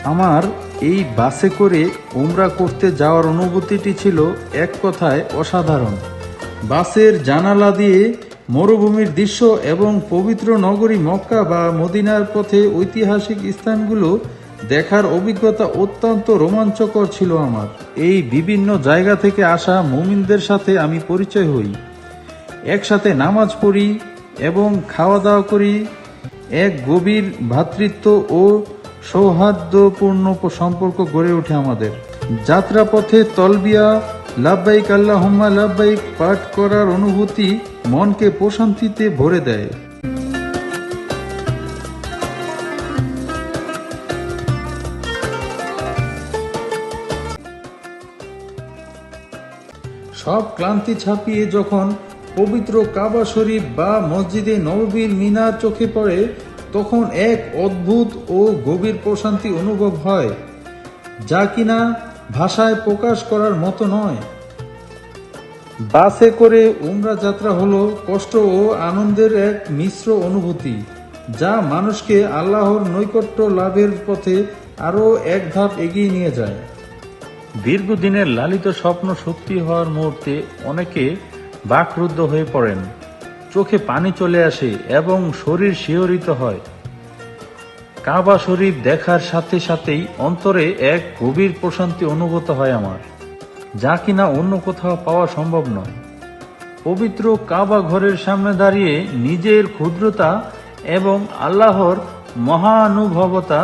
আমার এই বাসে করে উমরা করতে যাওয়ার অনুভূতিটি ছিল এক কথায় অসাধারণ। বাসের জানালা দিয়ে মরুভূমির দৃশ্য এবং পবিত্র নগরী মক্কা বা মদিনার পথে ঐতিহাসিক স্থানগুলো দেখার অভিজ্ঞতা অত্যন্ত রোমাঞ্চকর ছিল আমার। এই বিভিন্ন জায়গা থেকে আসা মুমিনদের সাথে আমি পরিচয় হই, একসাথে নামাজ পড়ি এবং খাওয়া দাওয়া করি। এক গভীর ভ্রাতৃত্ব ও সৌহার্দ্যপূর্ণ সম্পর্ক গড়ে ওঠে আমাদের। যাত্রাপথে তলবিয়া লাব্বাইক আল্লাহুম্মা লাব্বাইক পাঠ করার অনুভূতি মনকে প্রশান্তিতে ভরে দেয়। সব ক্লান্তি ছাপিয়ে যখন পবিত্র কাবা শরীফ বা মসজিদে নববীর মিনার চোখে পড়ে, তখন এক অদ্ভুত ও গভীর প্রশান্তি অনুভব হয়, যা কিনা ভাষায় প্রকাশ করার মতো নয়। বাসে করে উমরা যাত্রা হলো কষ্ট ও আনন্দের এক মিশ্র অনুভূতি, যা মানুষকে আল্লাহর নৈকট্য লাভের পথে আরও এক ধাপ এগিয়ে নিয়ে যায়। দীর্ঘদিনের লালিত স্বপ্ন সত্যি হওয়ার মুহূর্তে অনেকে বাকরুদ্ধ হয়ে পড়েন, চোখে পানি চলে আসে এবং শরীর শিহরিত হয়। কাবা শরীফ দেখার সাথে সাথেই অন্তরে এক গভীর প্রশান্তি অনুভূত হয় আমার, যা কিনা অন্য কোথাও পাওয়া সম্ভব নয়। পবিত্র কাবা ঘরের সামনে দাঁড়িয়ে নিজের ক্ষুদ্রতা এবং আল্লাহর মহানুভবতা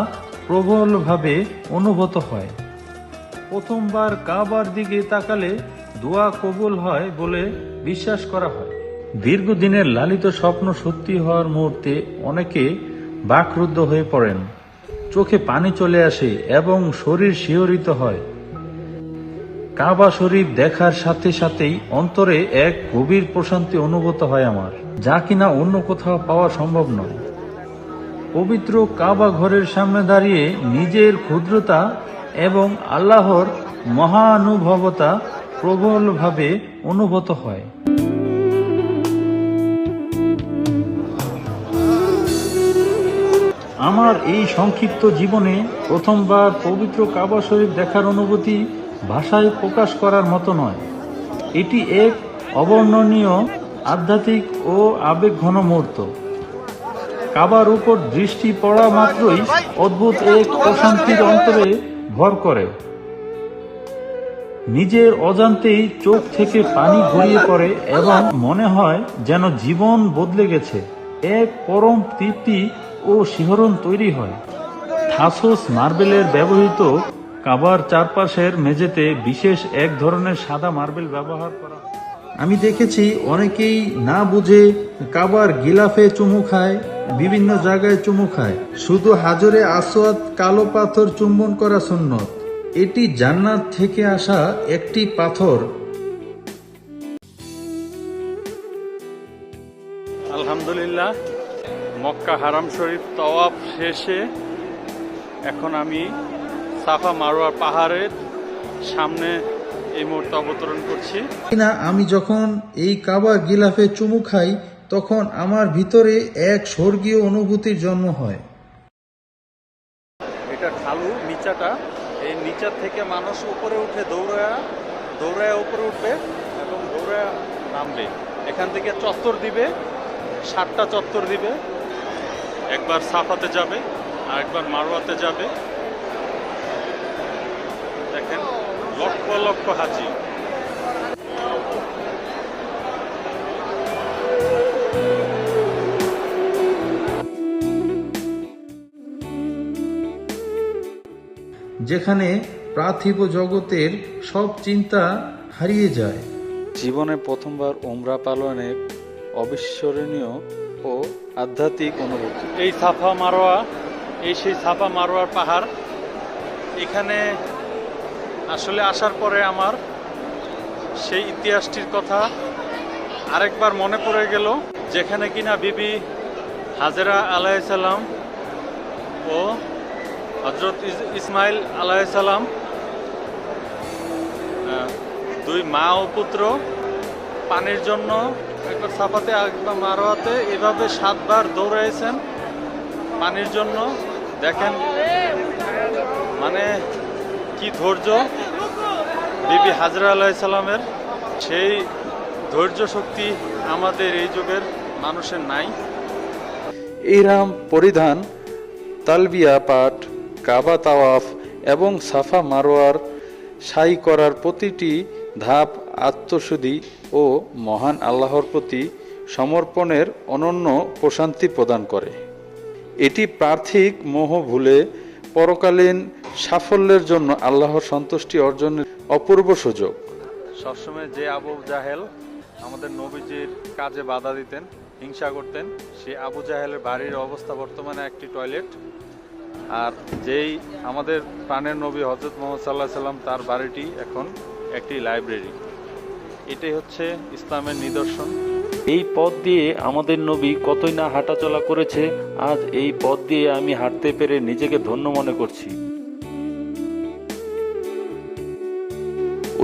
প্রবলভাবে অনুভূত হয়। প্রথমবার কাবার দিকে তাকালে দোয়া কবুল হয় বলে বিশ্বাস করা হয়। দীর্ঘদিনের লালিত স্বপ্ন সত্যি হওয়ার মুহূর্তে অনেকে বাকরুদ্ধ হয়ে পড়েন, চোখে পানি চলে আসে এবং শরীর শিহরিত হয়। কাবা শরীফ দেখার সাথে সাথেই অন্তরে এক গভীর প্রশান্তি অনুভূত হয় আমার, যা কিনা অন্য কোথাও পাওয়া সম্ভব নয়। পবিত্র কাবা ঘরের সামনে দাঁড়িয়ে নিজের ক্ষুদ্রতা এবং আল্লাহর মহানুভবতা প্রবলভাবে অনুভূত হয়। আমার এই সংক্ষিপ্ত জীবনে প্রথমবার পবিত্র কাবা শরীফ দেখার অনুভূতি ভাষায় প্রকাশ করার মতো নয়। এটি এক অবর্ণনীয় আধ্যাত্মিক ও আবেগঘন মুহূর্ত। কাবার উপর দৃষ্টি পড়া মাত্রই অদ্ভুত এক প্রশান্তির অন্তরে ভর করে। নিজের অজান্তেই চোখ থেকে পানি গড়িয়ে পড়ে এবং মনে হয় যেন জীবন বদলে গেছে। এক পরম তৃপ্তি ও শিহরণ তৈরি হয়। থাসোস মার্বেলের ব্যবহৃত কাবার চারপাশের মেঝেতে বিশেষ এক ধরনের সাদা মার্বেল ব্যবহার করা হয়। আমি দেখেছি অনেকেই না বুঝে কাবার গিলাফে চুমু খায়, বিভিন্ন জায়গায় চুমু খায়। শুধু হাজরে আসওয়াদ কালো পাথর চুম্বন করা সুন্নত। এটি জান্নাত থেকে আসা একটি পাথর। আলহামদুলিল্লাহ, মক্কা হারাম শরীফ তাওয়াফ শেষে এখন আমি সাফা মারোয়া পাহাড়ের সামনে এই মুহূর্তে অবতরণ করছি। আমি যখন এই কাবার গিলাফে চুমু খাই, তখন আমার ভিতরে এক স্বর্গীয় অনুভূতির জন্ম হয়। এটা ঢালু নিচাটা, এই নিচা থেকে মানুষ উপরে উঠে দৌড়ায় উপরে উঠবে এবং দৌড়ায় নামবে। এখান থেকে চত্বর দিবে, 7টা চত্বর দিবে। একবার সাফাতে যাবে আর একবার মারওয়াতে যাবে। দেখেন লক্ষ লক্ষ হাজি। যেখানে পার্থিব জগতের সব চিন্তা হারিয়ে যায়। জীবনে প্রথমবার উমরা পালনের অবিস্মরণীয় ও আধ্যাত্মিক অনুভূতি। এই সেই সাফা মারোয়ার পাহাড়। এখানে আসলে আসার পরে আমার সেই ইতিহাসটির কথা আরেকবার মনে পড়ে গেল, যেখানে কিনা বিবি হাজেরা আলাইহিসসালাম ও হযরত ইসমাইল আলাইহিসসালাম, দুই মা ও পুত্র, পানির জন্য একবার সাফাতে একবার মারোয়াতে এভাবে 7 বার দৌড়াইছেন পানির জন্য। দেখেন কি ধৈর্য বিবি হাজরা আলাইসাল্লামের, সেই ধৈর্য শক্তি আমাদের এই যুগের মানুষের নাই। ইহরাম পরিধান, তালবিয়া পাঠ, কাবা তাওয়াফ এবং সাফা মারোয়ার সাই করার প্রতিটি ধাপ আত্মশুদ্ধি ও মহান আল্লাহর প্রতি সমর্পণের অনন্য প্রশান্তি প্রদান করে। এটি পার্থিব মোহ ভুলে পরকালীন সাফল্যের জন্য আল্লাহর সন্তুষ্টি অর্জনের অপূর্ব সুযোগ। সবসময় যে আবু জাহেল আমাদের নবীজির কাজে বাধা দিতেন, হিংসা করতেন, সেই আবু জাহেলের বাড়ির অবস্থা বর্তমানে একটি টয়লেট। আর যেই আমাদের প্রাণের নবী হযরত মুহাম্মদ সাল্লাল্লাহু আলাইহি সাল্লাম, তার বাড়িটি এখন একটি লাইব্রেরি। এটাই হচ্ছে ইসলামের নিদর্শন। এই পথ দিয়ে আমাদের নবী কতই না হাঁটাচলা করেছে, আজ এই পথ দিয়ে আমি হাঁটতে পেরে নিজেকে ধন্য মনে করছি।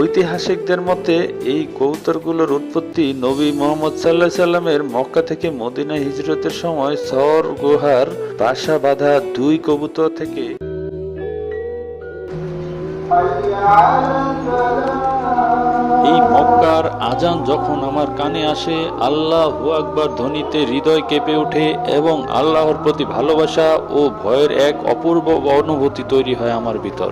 ঐতিহাসিকদের মতে এই কবুতরগুলোর উৎপত্তি নবী মুহাম্মদ সাল্লাল্লাহু আলাইহি সাল্লামের মক্কা থেকে মদিনা হিজরতের সময় সওর গুহার বাসা বাঁধা 2 কবুতর থেকে। এই মক্কার আজান যখন আমার কানে আসে, আল্লাহু আকবার ধ্বনিতে হৃদয় কেঁপে ওঠে এবং আল্লাহর প্রতি ভালোবাসা ও ভয়ের এক অপূর্ব অনুভূতি তৈরি হয় আমার ভিতর।